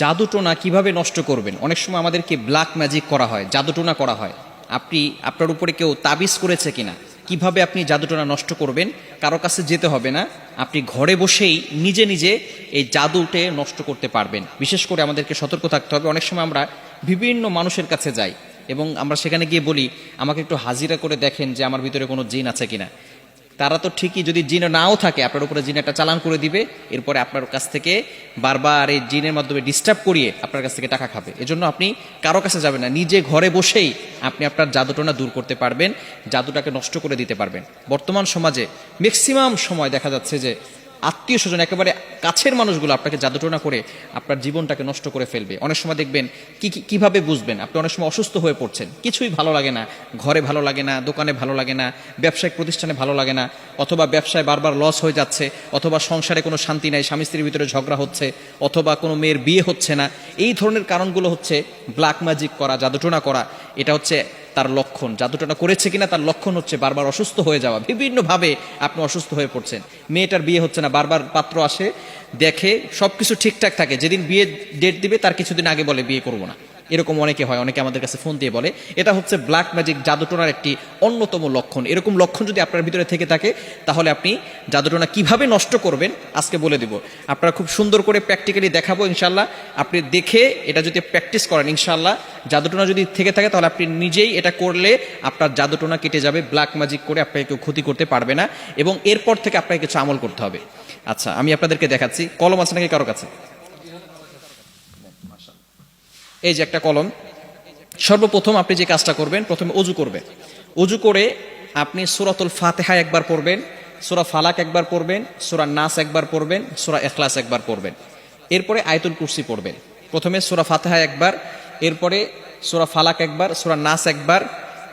জাদুটোনা কিভাবে নষ্ট করবেন। অনেক সময় আমাদেরকে ব্ল্যাক ম্যাজিক করা হয়, জাদুটোনা করা হয়। আপনি আপনার উপরে কেউ তাবিজ করেছে কিনা, কিভাবে আপনি জাদুটোনা নষ্ট করবেন, কারো কাছে যেতে হবে না, আপনি ঘরে বসেই নিজে নিজে এই জাদুটে নষ্ট করতে পারবেন। বিশেষ করে আমাদেরকে সতর্ক থাকতে হবে। অনেক সময় আমরা বিভিন্ন মানুষের কাছে যাই এবং আমরা সেখানে গিয়ে বলি আমাকে একটু হাজিরা করে দেখেন যে আমার ভিতরে কোনো জিন আছে কিনা। তারা তো ঠিকই, যদি জিন নাও থাকে আপনার উপরে জিন একটা চালান করে দিবে, এরপরে আপনার কাছ থেকে বারবার এই জিনের মাধ্যমে ডিস্টার্ব করিয়ে আপনার কাছ থেকে টাকা খাবে। এজন্য আপনি কারো কাছে যাবেন না, নিজে ঘরে বসেই আপনি আপনার জাদুটোনা দূর করতে পারবেন, জাদুটাকে নষ্ট করে দিতে পারবেন। বর্তমান সমাজে ম্যাক্সিমাম সময় দেখা যাচ্ছে যে আত্মীয় স্বজন, একেবারে কাছের মানুষগুলো আপনাকে জাদুটোনা করে আপনার জীবনটাকে নষ্ট করে ফেলবে। অনেক সময় দেখবেন কিভাবে বুঝবেন, আপনি অনেক সময় অসুস্থ হয়ে পড়ছেন, কিছুই ভালো লাগে না, ঘরে ভালো লাগে না, দোকানে ভালো লাগে না, ব্যবসায়িক প্রতিষ্ঠানে ভালো লাগে না, অথবা ব্যবসায় বারবার লস হয়ে যাচ্ছে, অথবা সংসারে কোনো শান্তি নাই, স্বামী স্ত্রীর ভিতরে ঝগড়া হচ্ছে, অথবা কোনো মেয়ের বিয়ে হচ্ছে না। এই ধরনের কারণগুলো হচ্ছে ব্ল্যাক ম্যাজিক করা, জাদুটোনা করা। এটা হচ্ছে তার লক্ষণ। জাদুটোনা করেছে কিনা তার লক্ষণ হচ্ছে বারবার অসুস্থ হয়ে যাওয়া, বিভিন্নভাবে আপনি অসুস্থ হয়ে পড়ছেন। মেয়েটার বিয়ে হচ্ছে না, বারবার পাত্র আসে, দেখে সবকিছু ঠিকঠাক থাকে, যেদিন বিয়ে ডেট দিবে তার কিছুদিন আগে বলে বিয়ে করবো না। এরকম অনেকে হয়, অনেকে আমাদের কাছে ফোন দিয়ে বলে। এটা হচ্ছে ব্ল্যাক ম্যাজিক, জাদুটোনার একটি অন্যতম লক্ষণ। এরকম লক্ষণ যদি আপনার ভিতরে থেকে থাকে তাহলে আপনি জাদুটোনা কিভাবে নষ্ট করবেন আজকে বলে দিব। আপনারা খুব সুন্দর করে প্র্যাকটিক্যালি দেখাবো ইনশাল্লাহ। আপনি দেখে এটা যদি প্র্যাকটিস করেন ইনশাল্লাহ, জাদুটোনা যদি থেকে থাকে তাহলে আপনি নিজেই এটা করলে আপনার জাদুটোনা কেটে যাবে। ব্ল্যাক ম্যাজিক করে আপনাকে কেউ ক্ষতি করতে পারবে না এবং এরপর থেকে আপনাকে কিছু আমল করতে হবে। আচ্ছা, আমি আপনাদেরকে দেখাচ্ছি। কলম আছে নাকি কারো কাছে? এই যে একটা কলম। সর্বপ্রথম আপনি যে কাজটা করবেন, প্রথমে অজু করবেন। অজু করে আপনি সূরাতুল ফাতিহা একবার পড়বেন, সূরা ফালাক একবার পড়বেন, সূরা নাস একবার পড়বেন, সূরা ইখলাস একবার পড়বেন। এরপরে আয়াতুল কুরসি পড়বেন। প্রথমে সূরা ফাতিহা একবার, এরপরে সূরা ফালাক একবার, সূরা নাস একবার,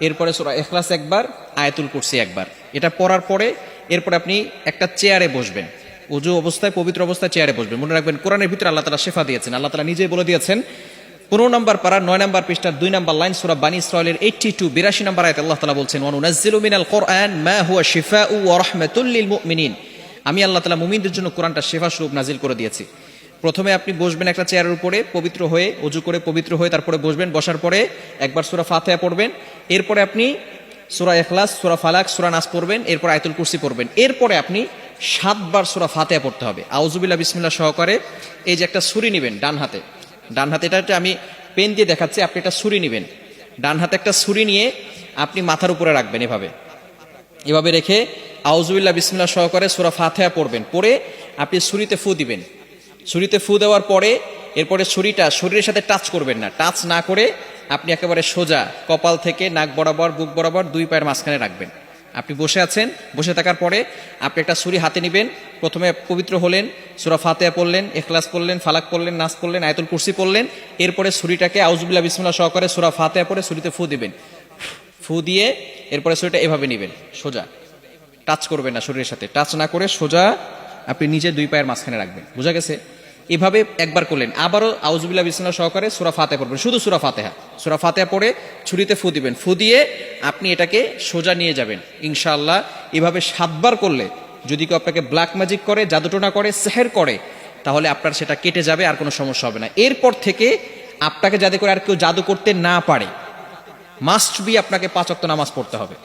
এরপরে সূরা ইখলাস একবার, আয়াতুল কুরসি একবার। এটা পড়ার পরে এরপরে আপনি একটা চেয়ারে বসবেন। অজু অবস্থায়, পবিত্র অবস্থায় চেয়ারে বসবেন। মনে রাখবেন কোরআনের ভিতরে আল্লাহ তাআলা শিফা দিয়েছেন। আল্লাহ তাআলা নিজেই বলে দিয়েছেন 15 নম্বর পারা 9 নম্বর পৃষ্ঠার 2 নম্বর লাইন, সূরা বানী ইসরাঈলের 82 নম্বর আয়াতে আল্লাহ তাআলা বলছেন, ওয়া নুনাজ্জিলু মিনাল কুরআন মা হুয়া শিফাউ ওয়া রাহমাতুল লিল মুমিনিন। আমি আল্লাহ তাআলা মুমিনদের জন্য কোরআনটা শিফা স্বরূপ নাজিল করে দিয়েছি। প্রথমে আপনি বসবেন একটা চেয়ারের উপরে, পবিত্র হয়ে, অজু করে পবিত্র হয়ে তারপরে বসবেন। বসার পরে একবার সূরা ফাতিহা পড়বেন, এরপরে আপনি সূরা ইখলাস, সূরা ফালাক, সূরা নাস পড়বেন, এরপর আয়াতুল কুরসি পড়বেন। এরপরে আপনি 7 বার সূরা ফাতিহা পড়তে হবে আউযুবিল্লাহ বিসমিল্লাহ সহকারে। এই যে একটা ছুরি নেবেন ডান হাতে, এটা আমি পেন দিয়ে দেখাচ্ছি, আপনি একটা ছুরি নেবেন। ডান হাতে একটা ছুরি নিয়ে আপনি মাথার উপরে রাখবেন, এভাবে রেখে আউযুবিল্লাহ বিসমিল্লাহ সহকারে সূরা ফাতিহা পড়বেন। পড়ে আপনি ছুরিতে ফু দিবেন। ছুরিতে ফু দেওয়ার পরে এরপরে ছুরিটা শরীরের সাথে টাচ করবেন না। টাচ না করে আপনি একেবারে সোজা কপাল থেকে নাক বরাবর, বুক বরাবর 2 পায়ের মাঝখানে রাখবেন। আপনি বসে আছেন, বসে থাকার পরে আপনি একটা ছুরি হাতে নেবেন। প্রথমে পবিত্র হলেন, সূরা ফাতিহা পড়লেন, ইখলাস পড়লেন, ফালাক পড়লেন, নাস পড়লেন, আয়াতুল কুরসি পড়লেন। এরপরে ছুরিটাকে আউযুবিল্লাহ বিসমিল্লাহ সহকারে সূরা ফাতিহা পড়ে ছুরিতে ফু দিবেন। ফু দিয়ে এরপরে ছুরিটা এভাবে নেবেন, সোজা, টাচ করবেন না, শরীরের সাথে টাচ না করে সোজা আপনি নিজে 2 পায়ের মাঝখানে রাখবেন। বুঝা গেছে? এভাবে একবার করলেন। আবারও আউযুবিল্লাহ বিসমিল্লাহ সহকারে সূরা ফাতিহা পড়বেন, শুধু সূরা ফাতিহা পড়ে ছুরিতে ফু দিবেন। ফু দিয়ে আপনি এটাকে সোজা নিয়ে যাবেন ইনশাআল্লাহ। এভাবে 7 বার করলে যদি কেউ আপনাকে ব্ল্যাক ম্যাজিক করে, জাদুটোনা করে, সেহের করে, তাহলে আপনার সেটা কেটে যাবে, আর কোনো সমস্যা হবে না। এরপর থেকে আপনাকে যাতে করে আর কেউ জাদু করতে না পারে, মাস্ট বি আপনাকে 5 ওয়াক্ত নামাজ পড়তে হবে।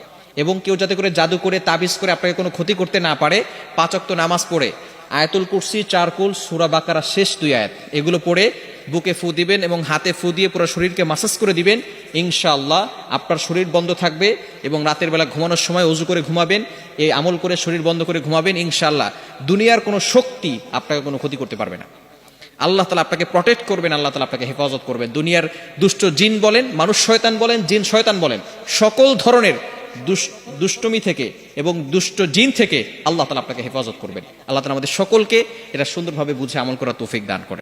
এবং কেউ যাতে করে জাদু করে, তাবিজ করে আপনাকে কোনো ক্ষতি করতে না পারে, 5 ওয়াক্ত নামাজ পড়ে আয়াতুল কুরসি, 4 কুল, সূরা বাকারা শেষ 2 আয়াত এগুলো পড়ে বুকে ফু দিবেন এবং হাতে ফু দিয়ে পুরো শরীরকে মাসাজ করে দিবেন। ইনশাআল্লাহ আপনার শরীর বন্ধ থাকবে এবং রাতের বেলা ঘুমানোর সময় অজু করে ঘুমাবেন, এই আমল করে শরীর বন্ধ করে ঘুমাবেন। ইনশাআল্লাহ দুনিয়ার কোনো শক্তি আপনাকে কোনো ক্ষতি করতে পারবে না। আল্লাহ তাআলা আপনাকে প্রটেক্ট করবেন, আল্লাহ তাআলা আপনাকে হেফাজত করবেন। দুনিয়ার দুষ্ট জিন বলেন, মানুষ শয়তান বলেন, জিন শয়তান বলেন, সকল ধরনের দুষ্টমি থেকে এবং দুষ্ট জিন থেকে আল্লাহ তাআলা আপনাকে হেফাজত করবেন। আল্লাহ তাআলা আমাদের সকলকে এটা সুন্দরভাবে বুঝে আমল করার তৌফিক দান করেন।